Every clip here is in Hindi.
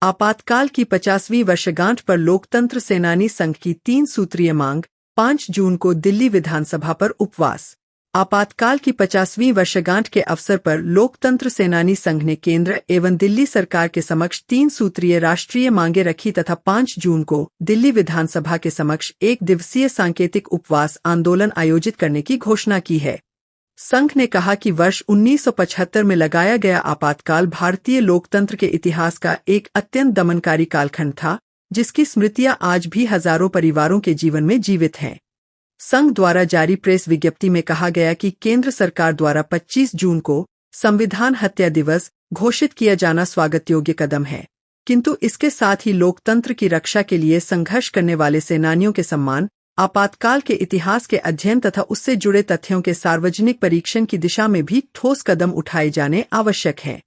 आपातकाल की 50वीं वर्षगांठ पर लोकतंत्र सेनानी संघ की 3 सूत्रीय मांग, 5 जून को दिल्ली विधानसभा पर उपवास। आपातकाल की 50वीं वर्षगांठ के अवसर पर लोकतंत्र सेनानी संघ ने केंद्र एवं दिल्ली सरकार के समक्ष 3 सूत्रीय राष्ट्रीय मांगे रखी तथा 5 जून को दिल्ली विधानसभा के समक्ष 1 दिवसीय सांकेतिक उपवास आंदोलन आयोजित करने की घोषणा की है। संघ ने कहा कि वर्ष 1975 में लगाया गया आपातकाल भारतीय लोकतंत्र के इतिहास का एक अत्यंत दमनकारी कालखंड था, जिसकी स्मृतियां आज भी हजारों परिवारों के जीवन में जीवित हैं। संघ द्वारा जारी प्रेस विज्ञप्ति में कहा गया कि केंद्र सरकार द्वारा 25 जून को संविधान हत्या दिवस घोषित किया जाना स्वागत योग्य कदम है, किंतु इसके साथ ही लोकतंत्र की रक्षा के लिए संघर्ष करने वाले सेनानियों के सम्मान, आपातकाल के इतिहास के अध्ययन तथा उससे जुड़े तथ्यों के सार्वजनिक परीक्षण की दिशा में भी ठोस कदम उठाए जाने आवश्यक है।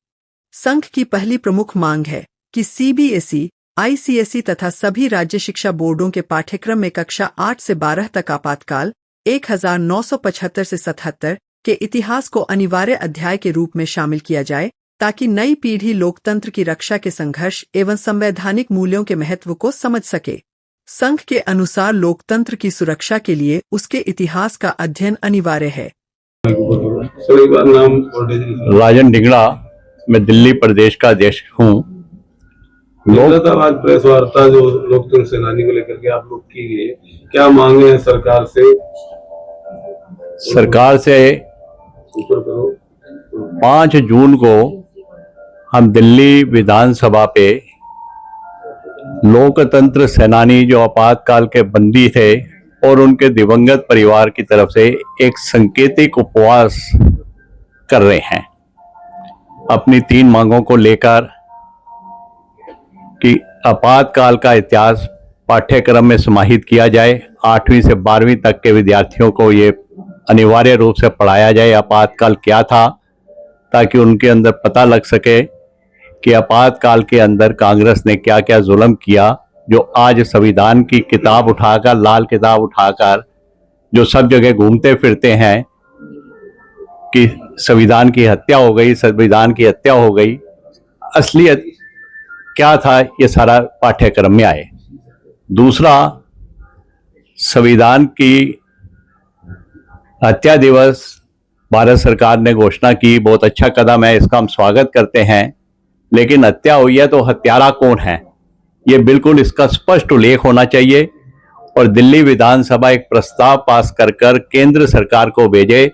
संघ की पहली प्रमुख मांग है कि सीबीएसई, आईसीएसई तथा सभी राज्य शिक्षा बोर्डों के पाठ्यक्रम में कक्षा 8 से 12 तक आपातकाल 1975 से 77 के इतिहास को अनिवार्य अध्याय के रूप में शामिल किया जाए, ताकि नई पीढ़ी लोकतंत्र की रक्षा के संघर्ष एवं संवैधानिक मूल्यों के महत्व को समझ सके। संघ के अनुसार लोकतंत्र की सुरक्षा के लिए उसके इतिहास का अध्ययन अनिवार्य है। राजन डिंगड़ा, मैं दिल्ली प्रदेश का अध्यक्ष हूँ। आज प्रेस वार्ता जो लोकतंत्र सेनानी को लेकर के आप लोग की गई, क्या मांगे हैं सरकार से? सरकार से 5 जून को हम दिल्ली विधानसभा पे लोकतंत्र सेनानी जो आपातकाल के बंदी थे और उनके दिवंगत परिवार की तरफ से एक सांकेतिक उपवास कर रहे हैं अपनी 3 मांगों को लेकर कि आपातकाल का इतिहास पाठ्यक्रम में समाहित किया जाए। 8वीं से 12वीं तक के विद्यार्थियों को ये अनिवार्य रूप से पढ़ाया जाए आपातकाल क्या था, ताकि उनके अंदर पता लग सके कि आपातकाल के अंदर कांग्रेस ने क्या क्या जुल्म किया, जो आज संविधान की किताब उठाकर, लाल किताब उठाकर जो सब जगह घूमते फिरते हैं कि संविधान की हत्या हो गई, संविधान की हत्या हो गई। असलियत क्या था ये सारा पाठ्यक्रम में आए। दूसरा, संविधान की हत्या दिवस भारत सरकार ने घोषणा की, बहुत अच्छा कदम है, इसका हम स्वागत करते हैं। लेकिन हत्या हुई है तो हत्यारा कौन है, ये बिल्कुल इसका स्पष्ट उल्लेख होना चाहिए और दिल्ली विधानसभा एक प्रस्ताव पास कर केंद्र सरकार को भेजे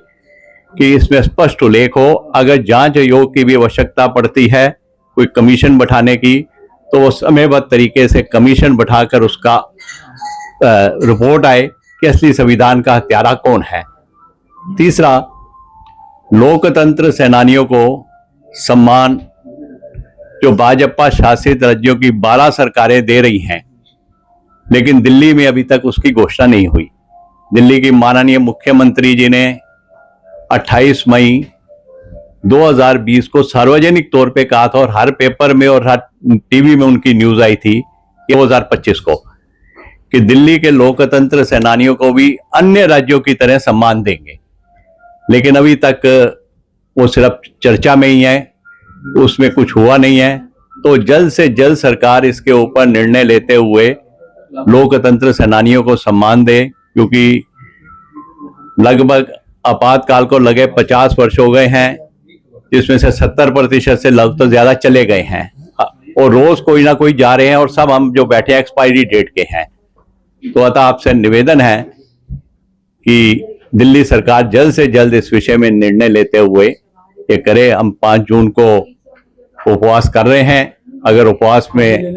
कि इसमें स्पष्ट उल्लेख हो। अगर जांच आयोग की भी आवश्यकता पड़ती है, कोई कमीशन बैठाने की, तो वो समयबद्ध तरीके से कमीशन बैठाकर उसका रिपोर्ट आए कि असली संविधान का हत्यारा कौन है। तीसरा, लोकतंत्र सेनानियों को सम्मान जो भाजपा शासित राज्यों की 12 सरकारें दे रही हैं, लेकिन दिल्ली में अभी तक उसकी घोषणा नहीं हुई। दिल्ली की माननीय मुख्यमंत्री जी ने 28 मई 2020 को सार्वजनिक तौर पे कहा था और हर पेपर में और हर टीवी में उनकी न्यूज आई थी 2025 को कि दिल्ली के लोकतंत्र सेनानियों को भी अन्य राज्यों की तरह सम्मान देंगे। लेकिन अभी तक वो सिर्फ चर्चा में ही है, उसमें कुछ हुआ नहीं है। तो जल्द से जल्द सरकार इसके ऊपर निर्णय लेते हुए लोकतंत्र सेनानियों को सम्मान दे, क्योंकि लगभग आपातकाल को लगे 50 वर्ष हो गए हैं, जिसमें से 70% से लगभग ज्यादा चले गए हैं और रोज कोई ना कोई जा रहे हैं और सब हम जो बैठे हैं एक्सपायरी डेट के हैं। तो अतः आपसे निवेदन है कि दिल्ली सरकार जल्द से जल्द इस विषय में निर्णय लेते हुए ये करे। हम 5 जून को उपवास कर रहे हैं। अगर उपवास में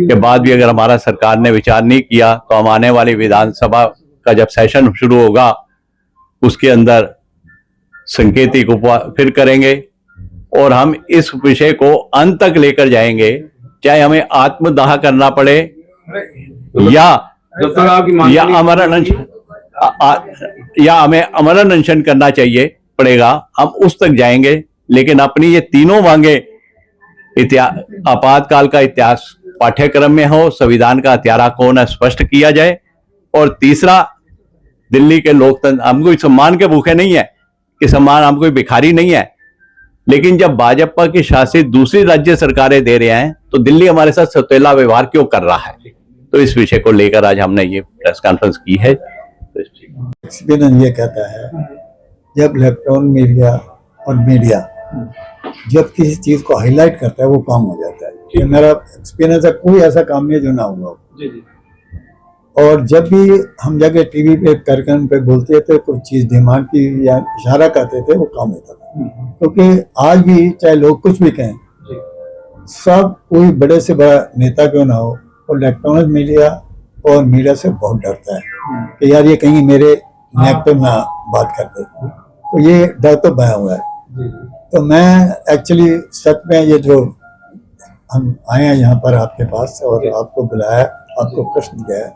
के बाद भी अगर हमारा सरकार ने विचार नहीं किया, तो हम आने वाली विधानसभा का जब सेशन शुरू होगा उसके अंदर सांकेतिक उपवास फिर करेंगे और हम इस विषय को अंत तक लेकर जाएंगे, चाहे हमें आत्मदाह करना पड़े या हमें अमर अनशन करना चाहिए पड़ेगा, हम उस तक जाएंगे। लेकिन अपनी ये तीनों मांगे आपातकाल का इतिहास पाठ्यक्रम में हो, संविधान का हत्यारा कौन है स्पष्ट किया जाए, और तीसरा, दिल्ली के लोकतंत्र, हम कोई सम्मान के भूखे नहीं है कि सम्मान, हम कोई भिखारी नहीं है। लेकिन जब भाजपा की शासित दूसरी राज्य सरकारें दे रहे हैं तो दिल्ली हमारे साथ सौतेला व्यवहार क्यों कर रहा है? तो इस विषय को लेकर आज हमने ये प्रेस कॉन्फ्रेंस की है। एक्सपीरियंस ये कहता है, जब इलेक्ट्रॉनिक मीडिया और मीडिया जब किसी चीज को हाईलाइट करता है वो काम हो जाता है। ये मेरा एक्सपीरियंस है, कोई ऐसा काम नहीं है जो ना हुआ हो। और जब भी हम जाके टीवी पे कार्यक्रम पे बोलते थे, कुछ चीज डिमांड की या इशारा करते थे, वो काम होता था। क्योंकि आज भी चाहे लोग कुछ भी कहें, सब कोई बड़े से बड़ा नेता क्यों ना हो, और इलेक्ट्रॉनिक मीडिया और मीडिया से बहुत डरता है कि यार ये कहीं मेरे नेगेटिव ना बात कर दे, तो ये डर तो बना हुआ है। तो मैं एक्चुअली सच में ये जो हम आए हैं यहाँ पर आपके पास और आपको बुलाया, आपको प्रश्न किया है,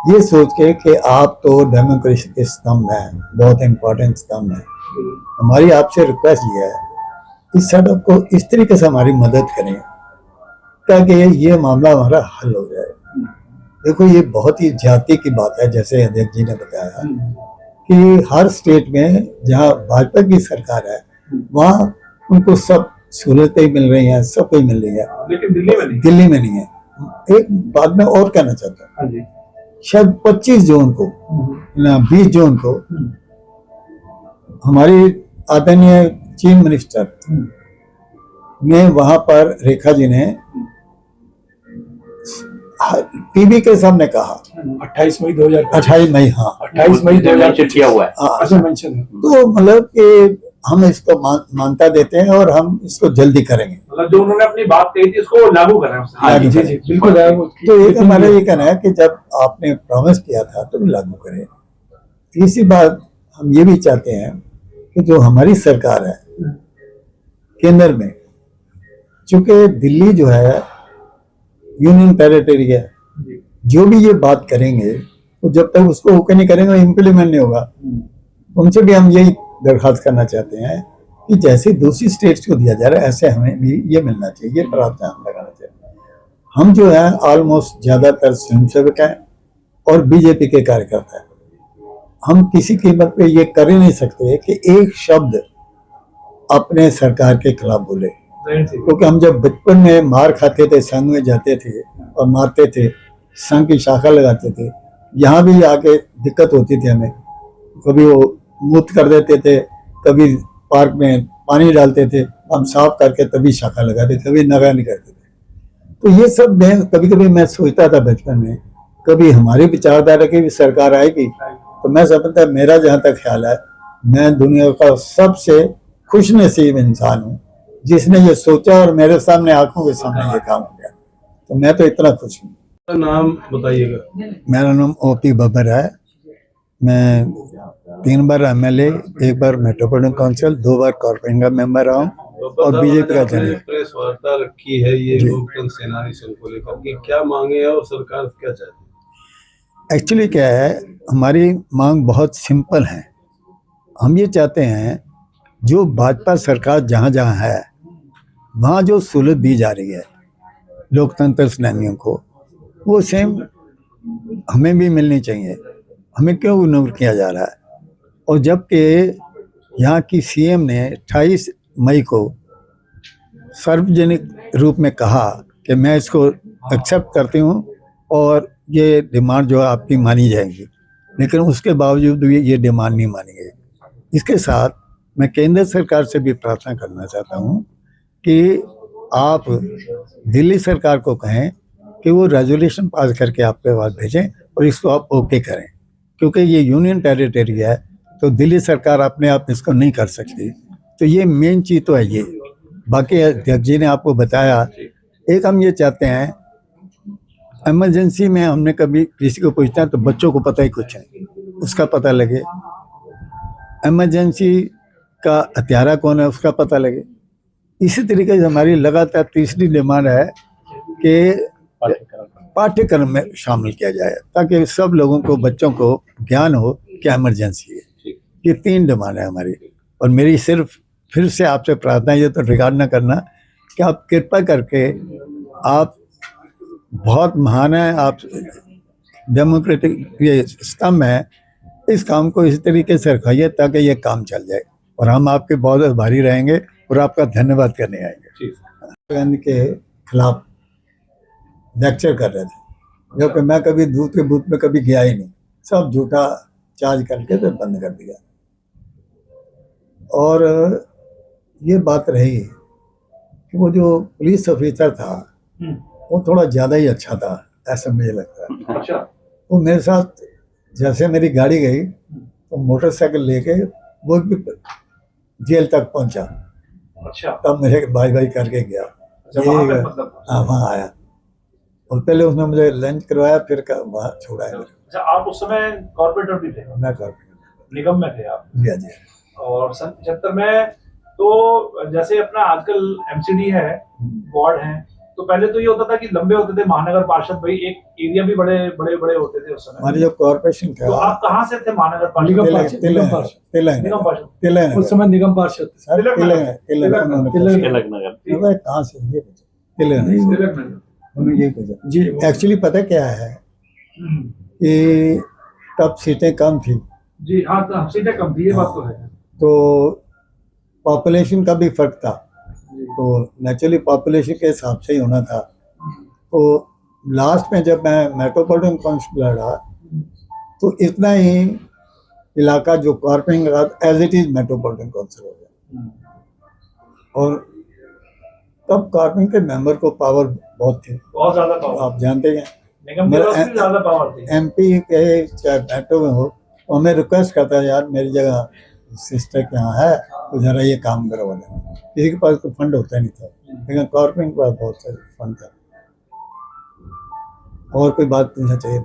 ये सोच के कि आप तो डेमोक्रेसी के स्तंभ हैं, बहुत इम्पोर्टेंट स्तंभ है। हमारी आपसे रिक्वेस्ट ये है, इस सेटअप को इस तरीके से हमारी मदद करें ताकि ये मामला हमारा हल हो जाए। देखो, ये बहुत ही जाति की बात है, जैसे अध्यक्ष जी ने बताया कि हर स्टेट में जहाँ भाजपा की सरकार है वहाँ उनको सब सहूलतें मिल रही हैं, सब कुछ मिल रही है, लेकिन दिल्ली में नहीं है। एक बात मैं और कहना चाहता हूँ, शायद 25 जून को ना 20 जून को हमारी आदरणीय चीफ मिनिस्टर ने वहां पर रेखा जी ने टीवी के सामने कहा 28 मई 2000, 28 मई, हाँ 28 मई 2000 किया हुआ है। ऐसा मेंशन है। तो मतलब कि हम इसको मानता देते हैं और हम इसको जल्दी करेंगे। मतलब जो उन्होंने अपनी बात कही थी उसको लागू कर रहे हैं। हाँ जी, जी बिल्कुल। तो एक हमारा ये कहना है कि जब आपने प्रॉमिस किया था तो लागू करें। तीसरी बात हम ये भी चाहते हैं कि जो हमारी सरकार है केंद्र में, चूंकि दिल्ली जो है यूनियन टेरिटरी है, जो भी ये बात करेंगे तो जब तक उसको ओके नहीं करेंगे इम्प्लीमेंट नहीं होगा। उनसे भी हम यही दरखास्त करना चाहते हैं कि जैसे दूसरी स्टेट्स को दिया जा रहा है ऐसे हमें भी ये मिलना चाहिए, ये प्रावधान लगाना चाहिए। हम जो है ऑलमोस्ट ज्यादातर स्वयंसेवक हैं और बीजेपी के कार्यकर्ता हैं। हम किसी कीमत पे ये कर ही नहीं सकते कि एक शब्द अपने सरकार के खिलाफ बोले, क्योंकि हम जब बचपन में मार खाते थे, संघ में जाते थे और मारते थे, संघ की शाखा लगाते थे, यहाँ भी आके दिक्कत होती थी हमें। कभी वो मूत कर देते थे, कभी पार्क में पानी डालते थे, हम साफ करके तभी शाखा लगाते, कभी नगा नहीं करते थे। तो ये सब मैं कभी कभी मैं सोचता था बचपन में, कभी हमारी विचारधारा की भी सरकार आएगी तो मैं समझता, मेरा जहाँ तक ख्याल है, मैं दुनिया का सबसे खुशनसीब इंसान हूँ जिसने ये सोचा और मेरे सामने आंखों के सामने ये काम हो गया। तो मैं तो इतना खुश हूँ। नाम बताइएगा। मेरा नाम ओपी बब्बर है। मैं 3 बार एमएलए, 1 बार मेट्रोपॉलिटन काउंसिल, 2 बार कॉर्पोरेशन का मेंबर रहा हूँ और बीजेपी का चैनल। प्रेस वार्ता रखी है ये लोकतंत्र सेनानी संघ को लेकर के, क्या मांगे है और सरकार क्या चाहती है? एक्चुअली क्या है, हमारी मांग बहुत सिंपल है। हम ये चाहते हैं जो भाजपा सरकार जहाँ जहाँ है वहाँ जो सहूलत दी जा रही है लोकतंत्र सेनानियों को, वो सेम हमें भी मिलनी चाहिए। हमें क्यों इग्नोर किया जा रहा है? और जबकि यहाँ की सीएम ने 28 मई को सार्वजनिक रूप में कहा कि मैं इसको एक्सेप्ट करती हूँ और ये डिमांड जो है आपकी मानी जाएगी, लेकिन उसके बावजूद भी ये डिमांड नहीं मानी गई। इसके साथ मैं केंद्र सरकार से भी प्रार्थना करना चाहता हूँ कि आप दिल्ली सरकार को कहें कि वो रेजोल्यूशन पास करके आपके पास भेजें और इसको आप ओके करें, क्योंकि ये यूनियन टेरिटरी है तो दिल्ली सरकार अपने आप इसको नहीं कर सकती। तो ये मेन चीज़ तो है ये। बाकी अध्यक्ष जी ने आपको बताया, एक हम ये चाहते हैं, इमरजेंसी में हमने कभी किसी को पूछते हैं तो बच्चों को पता ही कुछ है, उसका पता लगे। इमरजेंसी का हत्यारा कौन है उसका पता लगे। इसी तरीके से हमारी लगातार तीसरी डिमांड है कि पाठ्यक्रम में शामिल किया जाए ताकि सब लोगों को, बच्चों को ज्ञान हो क्या इमरजेंसी है। ये 3 डिमांड है हमारी। और मेरी सिर्फ फिर से आपसे प्रार्थना, ये तो रिकॉर्ड ना करना, कि आप कृपा करके, आप बहुत महान है, आप डेमोक्रेटिक ये स्तंभ है, इस काम को इस तरीके से रखाइए ताकि ये काम चल जाए और हम आपके बहुत आभारी रहेंगे और आपका धन्यवाद करने आएंगे। ठीक गांधी के खिलाफ लेक्चर कर रहे थे, जबकि मैं कभी दूध के बूथ में कभी गया ही नहीं, सब झूठा चार्ज करके तो बंद कर दिया। और ये बात रही कि वो जो पुलिस ऑफिसर था वो थोड़ा ज़्यादा ही अच्छा था, ऐसा मुझे लगता है। अच्छा। वो मेरे साथ जैसे मेरी गाड़ी गई तो मोटरसाइकिल लेके वो भी जेल तक पहुंचा, अच्छा। तब मेरे बाई बाई करके गया। जब वहाँ तक मतलब। हाँ, वहाँ आया और पहले उसने मुझे लंच करवाया, फिर वहाँ छोड़ाया मुझे। अच्छा, आप उस समय कॉर्पोरेटर भी थे? मैं कॉर्पोरेटर निगम में थे आप? जी जी। और सन 75 में तो जैसे अपना आजकल एमसीडी है, वार्ड है, तो पहले तो ये होता था कि लंबे होते थे महानगर पार्षद, भाई एक एरिया भी बड़े बड़े बड़े होते थे उस समय। हमारी जो कॉर्पोरेशन तो था, आप कहाँ से थे महानगर पार्षद? निगम तिलक पार्षद। निगम निगम पार्षद। तिलक उस समय निगम पार्षद थे। सर, तिलक नगर। तिलक नगर। तिलक कहाँ से ये पूछा? तिलक तिलक नगर। उन्होंने ये पूछा जी। एक्चुअली पता क्या है कि तब सीटें कम थी जी हाँ, तो सीटें कम थी, ये बात तो है। तो पॉपुलेशन का भी फर्क था, तो नेचुरली पॉपुलेशन के हिसाब से ही होना था। तो लास्ट में जब मैं मेट्रोपॉलिटन काउंसिल लड़ा तो इतना ही इलाका जो कॉर्पोरेशन का as it is metropolitan council हो गया। और तब कॉर्पोरेशन के मेंबर को पावर बहुत थी, बहुत ज्यादा पावर। आप जानते हैं। निगम के पास भी ज्यादा पावर थी। एमपी के चाहे मेट्रो में हो तो हमें रिक्वेस्ट करता है, यार मेरी जगह सिस्टर के यहाँ है तो जरा ये काम करवा देना। किसी के पास तो फंड होता नहीं था, लेकिन कॉर्पोरेशन के पास बहुत सारे फंड था। और कोई बात पूछना चाहिए?